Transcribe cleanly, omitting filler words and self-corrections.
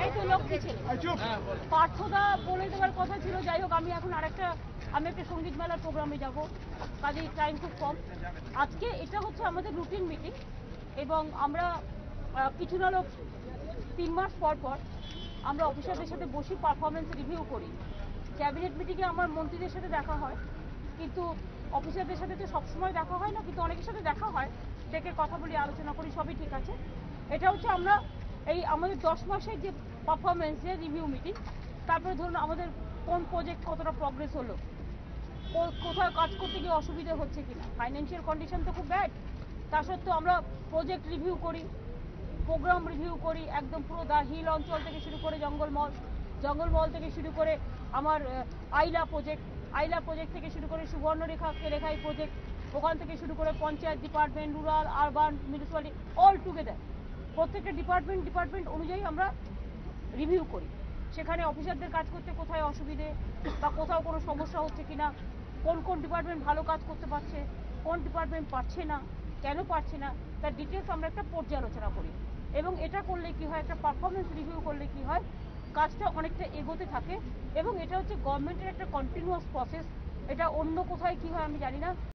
এই তো লক্ষ্মী ছেলে পার্থদা বলে দেওয়ার কথা ছিল। যাই হোক, আমি এখন আমি একটা সঙ্গীত মেলার প্রোগ্রামে যাব, কাজেই টাইম খুব কম। আজকে এটা হচ্ছে আমাদের রুটিন মিটিং, এবং আমরা কিছু না হোক 3 মাস পর পর আমরা অফিসারদের সাথে বসি, পারফরমেন্স রিভিউ করি। ক্যাবিনেট মিটিংয়ে আমার মন্ত্রীদের সাথে দেখা হয়, কিন্তু অফিসারদের সাথে তো সবসময় দেখা হয় না, কিন্তু অনেকের সাথে দেখা হয়, ডেকে কথা বলি, আলোচনা করি, সবই ঠিক আছে। এটা হচ্ছে আমরা আমাদের 10 মাসের যে পারফরমেন্সের রিভিউ মিটিং। তারপরে ধরুন আমাদের কোন প্রজেক্ট কতটা প্রগ্রেস হলো, কোথাও কাজ করতে গিয়ে অসুবিধা হচ্ছে কিনা। ফাইন্যান্সিয়াল কন্ডিশন তো খুব ব্যাড, তা সত্ত্বেও আমরা প্রজেক্ট রিভিউ করি, প্রোগ্রাম রিভিউ করি, একদম পুরো দা হিল অঞ্চল থেকে শুরু করে জঙ্গলমহল থেকে শুরু করে আমার আইলা প্রজেক্ট থেকে শুরু করে সুবর্ণরেখা কেলেখাই প্রজেক্ট, ওখান থেকে শুরু করে panchayat department, rural, urban, municipality, all together প্রত্যেকটা ডিপার্টমেন্ট অনুযায়ী আমরা রিভিউ করি। সেখানে অফিসারদের কাজ করতে কোথায় অসুবিধে বা কোথাও কোনো সমস্যা হচ্ছে কিনা, কোন ডিপার্টমেন্ট ভালো কাজ করতে পারছে, কোন ডিপার্টমেন্ট পারছে না, কেন পারছে না, তার ডিটেলস আমরা একটা পর্যালোচনা করি। এবং এটা করলে কি হয়, একটা পারফরমেন্স রিভিউ করলে কি হয়, কাজটা অনেকটা এগোতে থাকে। এবং এটা হচ্ছে গভর্নমেন্টের একটা কন্টিনিউয়াস প্রসেস, এটা অন্য কোথায় কি হয় আমি জানি না।